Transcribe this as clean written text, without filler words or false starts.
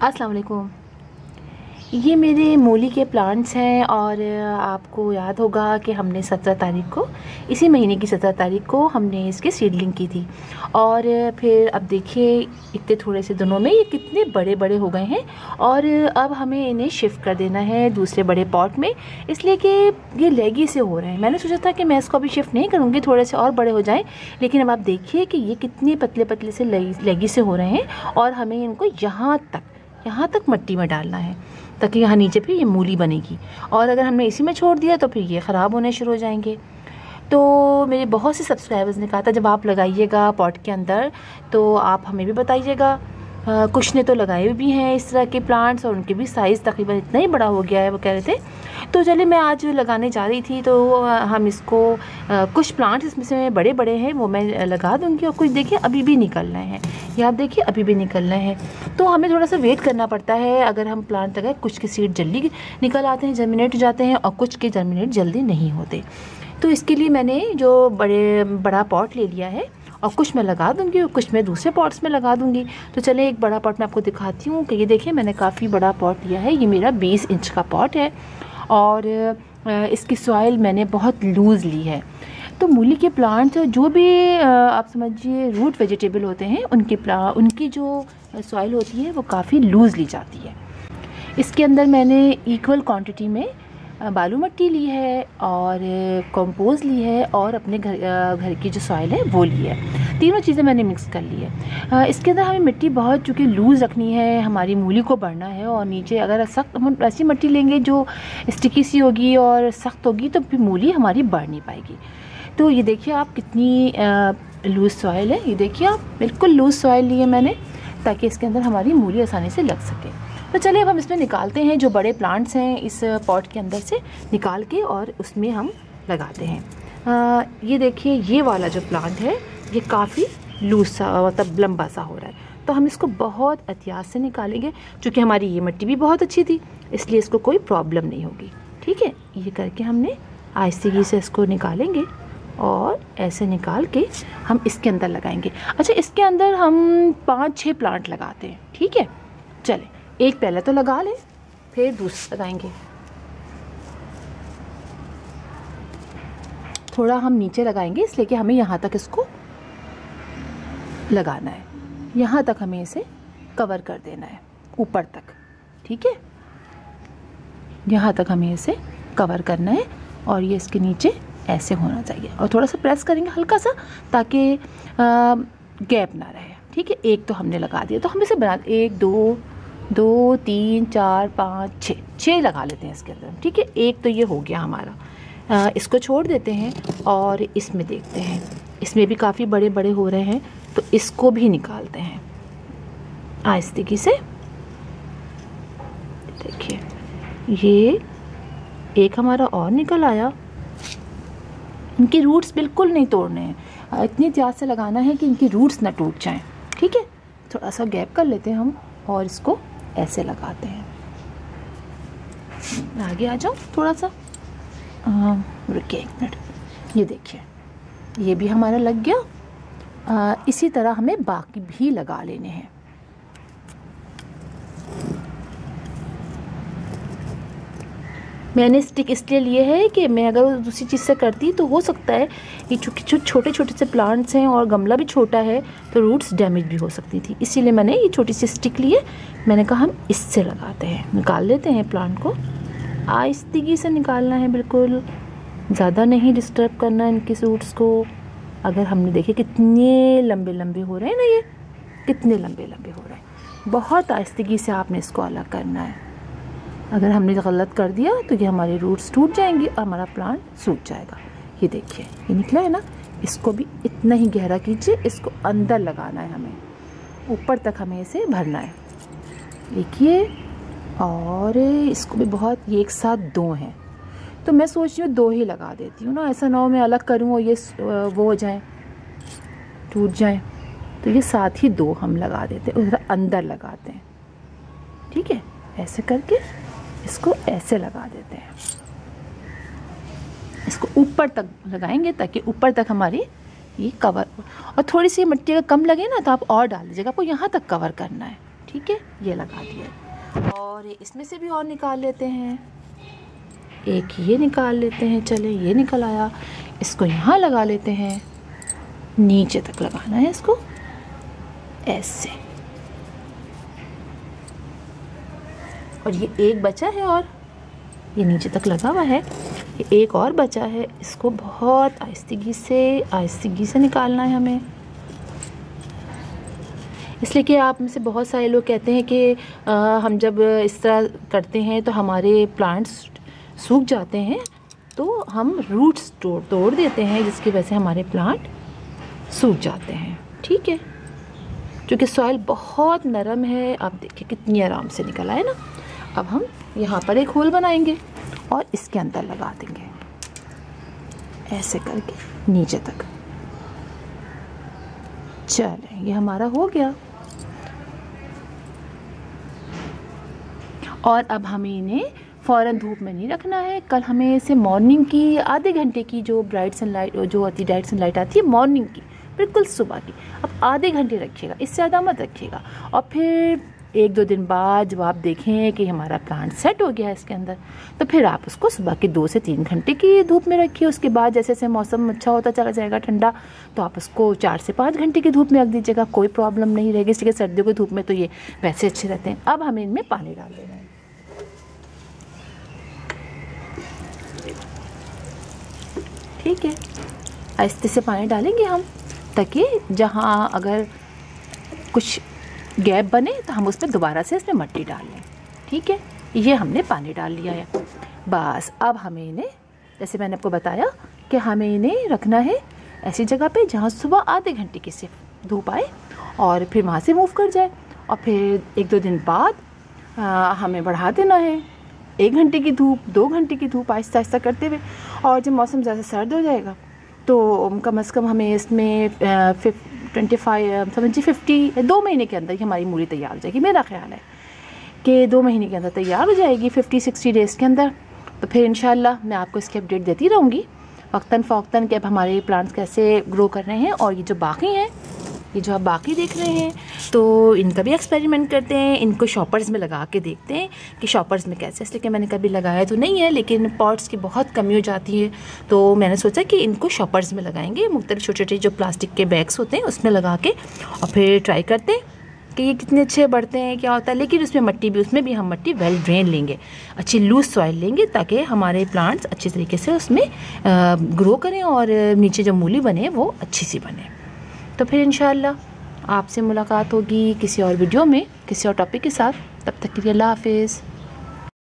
अस्सलाम वालेकुम। ये मेरे मूली के प्लांट्स हैं और आपको याद होगा कि हमने 17 तारीख को, इसी महीने की 17 तारीख को हमने इसकी सीडलिंग की थी। और फिर अब देखिए इतने थोड़े से दिनों में ये कितने बड़े बड़े हो गए हैं और अब हमें इन्हें शिफ्ट कर देना है दूसरे बड़े पॉट में, इसलिए कि ये लेगी से हो रहे हैं। मैंने सोचा था कि मैं इसको अभी शिफ्ट नहीं करूँगी, थोड़े से और बड़े हो जाएँ, लेकिन अब आप देखिए कि ये कितने पतले पतले से लेगी से हो रहे हैं और हमें इनको यहाँ तक मिट्टी में डालना है ताकि यहाँ नीचे पे ये मूली बनेगी। और अगर हमने इसी में छोड़ दिया तो फिर ये ख़राब होने शुरू हो जाएंगे। तो मेरे बहुत से सब्सक्राइबर्स ने कहा था जब आप लगाइएगा पॉट के अंदर तो आप हमें भी बताइएगा। कुछ ने तो लगाए भी हैं इस तरह के प्लांट्स और उनके भी साइज़ तकरीबन इतना ही बड़ा हो गया है, वो कह रहे थे। तो चलिए मैं आज लगाने जा रही थी तो हम इसको कुछ प्लांट्स इसमें से बड़े बड़े हैं वो मैं लगा दूंगी और कुछ देखिए अभी भी निकल रहे हैं। ये आप देखिए अभी भी निकल रहे हैं। तो हमें थोड़ा सा वेट करना पड़ता है अगर हम प्लांट लगाए। कुछ के सीड जल्दी निकल आते हैं, जर्मिनेट हो जाते हैं, और कुछ के जर्मिनेट जल्दी नहीं होते। तो इसके लिए मैंने जो बड़ा पॉट ले लिया है और कुछ मैं लगा दूंगी और कुछ मैं दूसरे पॉट्स में लगा दूंगी। तो चले एक बड़ा पॉट मैं आपको दिखाती हूँ कि ये देखिए मैंने काफ़ी बड़ा पॉट लिया है। ये मेरा 20 इंच का पॉट है और इसकी सॉइल मैंने बहुत लूज़ ली है। तो मूली के प्लांट जो भी आप समझिए रूट वेजिटेबल होते हैं उनकी जो सॉइल होती है वो काफ़ी लूज़ ली जाती है। इसके अंदर मैंने इक्वल क्वांटिटी में बालू मिट्टी ली है और कंपोज ली है और अपने घर की जो सॉइल है वो ली है। तीनों चीज़ें मैंने मिक्स कर ली है। इसके अंदर हमें मिट्टी बहुत चूँकि लूज़ रखनी है, हमारी मूली को बढ़ना है। और नीचे अगर सख्त हम ऐसी मिट्टी लेंगे जो स्टिकी सी होगी और सख्त होगी तो फिर मूली हमारी बढ़ नहीं पाएगी। तो ये देखिए आप कितनी लूज़ सॉइल है। ये देखिए आप बिल्कुल लूज़ सॉइल ली है मैंने ताकि इसके अंदर हमारी मूली आसानी से लग सके। तो चलिए अब हम इसमें निकालते हैं जो बड़े प्लांट्स हैं इस पॉट के अंदर से निकाल के और उसमें हम लगाते हैं। ये देखिए ये वाला जो प्लांट है ये काफ़ी लूज सा मतलब लंबा सा हो रहा है, तो हम इसको बहुत एहतियात से निकालेंगे। क्योंकि हमारी ये मिट्टी भी बहुत अच्छी थी इसलिए इसको कोई प्रॉब्लम नहीं होगी। ठीक है, ये करके हमने आहिस्ते से इसको निकालेंगे और ऐसे निकाल के हम इसके अंदर लगाएंगे। अच्छा, इसके अंदर हम 5-6 प्लांट लगाते हैं। ठीक है, चले एक पहले तो लगा लें फिर दूसरा लगाएंगे। थोड़ा हम नीचे लगाएंगे इसलिए कि हमें यहाँ तक इसको लगाना है, यहाँ तक हमें इसे कवर कर देना है ऊपर तक। ठीक है, यहाँ तक हमें इसे कवर करना है और ये इसके नीचे ऐसे होना चाहिए और थोड़ा सा प्रेस करेंगे हल्का सा ताकि गैप ना रहे। ठीक है, एक तो हमने लगा दिया तो हम इसे बना 1 2 3 4 5 6 लगा लेते हैं इसके अंदर। ठीक है, एक तो ये हो गया हमारा। इसको छोड़ देते हैं और इसमें देखते हैं, इसमें भी काफ़ी बड़े बड़े हो रहे हैं तो इसको भी निकालते हैं आहिस्ते से। देखिए ये एक हमारा और निकल आया। इनकी रूट्स बिल्कुल नहीं तोड़ने हैं, इतनी एहतियात से लगाना है कि इनकी रूट्स ना टूट जाएं। ठीक है, थोड़ा सा गैप कर लेते हैं हम और इसको ऐसे लगाते हैं। आगे आ जाओ थोड़ा सा, रुकिए 1 मिनट। ये देखिए ये भी हमारा लग गया। इसी तरह हमें बाकी भी लगा लेने हैं। मैंने स्टिक इसलिए लिए है कि मैं अगर दूसरी चीज़ से करती तो हो सकता है कि चूँकि छोटे छोटे से प्लांट्स हैं और गमला भी छोटा है तो रूट्स डैमेज भी हो सकती थी, इसीलिए मैंने ये छोटी सी स्टिक ली है। मैंने कहा हम इससे लगाते हैं, निकाल लेते हैं प्लांट को। आहिस्ते से निकालना है, बिल्कुल ज़्यादा नहीं डिस्टर्ब करना इनके रूट्स को। अगर हमने देखे कितने लंबे लंबे हो रहे हैं ना, ये कितने लंबे लंबे हो रहे हैं, बहुत आहिस्ते से आपने इसको अलग करना है। अगर हमने गलत कर दिया तो ये हमारे रूट्स टूट जाएंगी और हमारा प्लांट सूख जाएगा। ये देखिए ये निकला है ना, इसको भी इतना ही गहरा कीजिए, इसको अंदर लगाना है हमें, ऊपर तक हमें इसे भरना है। देखिए, और इसको भी बहुत, ये एक साथ 2 हैं तो मैं सोच रही हूँ 2 ही लगा देती हूँ ना, ऐसा ना हो मैं अलग करूँ और ये वो हो जाए टूट जाए। तो ये साथ ही 2 हम लगा देते हैं, उधर अंदर लगाते हैं। ठीक है, ऐसे करके इसको ऐसे लगा देते हैं। इसको ऊपर तक लगाएंगे ताकि ऊपर तक हमारी ये कवर, और थोड़ी सी मिट्टी अगर कम लगे ना तो आप और डाल दीजिएगा, आपको यहाँ तक कवर करना है। ठीक है, ये लगा दिया। और इसमें से भी और निकाल लेते हैं, एक ये निकाल लेते हैं। चले, ये निकल आया, इसको यहाँ लगा लेते हैं, नीचे तक लगाना है इसको ऐसे। और ये एक बचा है और ये नीचे तक लगा हुआ है, ये एक और बचा है, इसको बहुत आहिस्तेगी से निकालना है हमें। इसलिए कि आप में से बहुत सारे लोग कहते हैं कि हम जब इस तरह करते हैं तो हमारे प्लांट्स सूख जाते हैं, तो हम रूट्स तोड़ देते हैं, जिसकी वजह से हमारे प्लांट सूख जाते हैं। ठीक है, क्योंकि सॉइल बहुत नरम है। आप देखिए कितनी आराम से निकला है ना। अब हम यहाँ पर एक होल बनाएंगे और इसके अंदर लगा देंगे ऐसे करके नीचे तक। चलें, ये हमारा हो गया। और अब हमें इन्हें फ़ौरन धूप में नहीं रखना है। कल हमें इसे मॉर्निंग की आधे घंटे की जो ब्राइट सनलाइट आती है मॉर्निंग की, बिल्कुल सुबह की, अब आधे घंटे रखिएगा, इससे ज़्यादा मत रखिएगा। और फिर 1-2 दिन बाद जब आप देखें कि हमारा प्लांट सेट हो गया है इसके अंदर, तो फिर आप उसको सुबह के 2 से 3 घंटे की धूप में रखिए। उसके बाद जैसे जैसे मौसम अच्छा होता चला जाएगा ठंडा, तो आप उसको 4 से 5 घंटे की धूप में रख दीजिएगा, कोई प्रॉब्लम नहीं रहेगी। इसलिए सर्दियों की धूप में तो ये वैसे अच्छे रहते हैं। अब हमें इनमें पानी डाल देना है। ठीक है, आहिस्ते से पानी डालेंगे हम, ताकि जहाँ अगर कुछ गैप बने तो हम उसमें दोबारा से इसमें मिट्टी डाल लें। ठीक है, ये हमने पानी डाल लिया है। बस अब हमें इन्हें, जैसे मैंने आपको बताया कि हमें इन्हें रखना है ऐसी जगह पे जहाँ सुबह आधे घंटे की सिर्फ धूप आए और फिर वहाँ से मूव कर जाए। और फिर 1-2 दिन बाद हमें बढ़ा देना है 1 घंटे की धूप, 2 घंटे की धूप, आहिस्ता आहिस्ता करते हुए। और जब मौसम ज़्यादा सर्द हो जाएगा तो कम से कम हमें इसमें 50 2 महीने के अंदर ही हमारी मूली तैयार हो जाएगी। मेरा ख्याल है कि 2 महीने के अंदर तैयार हो जाएगी, 50-60 डेज़ के अंदर। तो फिर इंशाल्लाह मैं आपको इसकी अपडेट देती रहूँगी वक्तन फ़ौक्तन कि अब हमारे प्लांट्स कैसे ग्रो कर रहे हैं। और ये जो बाकी हैं, ये जो आप बाकी देख रहे हैं, तो इनका भी एक्सपेरिमेंट करते हैं, इनको शॉपर्स में लगा के देखते हैं कि शॉपर्स में कैसे। इसलिए कि मैंने कभी लगाया तो नहीं है, लेकिन पॉट्स की बहुत कमी हो जाती है, तो मैंने सोचा कि इनको शॉपर्स में लगाएंगे। मुख्तलिफ छोटे छोटे जो प्लास्टिक के बैग्स होते हैं उसमें लगा के, और फिर ट्राई करते हैं कि ये कितने अच्छे बढ़ते हैं, क्या होता है। लेकिन उसमें भी हम मिट्टी वेल ड्रेन लेंगे, अच्छी लूज सॉइल लेंगे, ताकि हमारे प्लांट्स अच्छी तरीके से उसमें ग्रो करें और नीचे जो मूली बने वो अच्छी सी बने। तो फिर इंशाल्लाह आपसे मुलाकात होगी किसी और वीडियो में, किसी और टॉपिक के साथ। तब तक के लिए अल्लाह हाफिज़।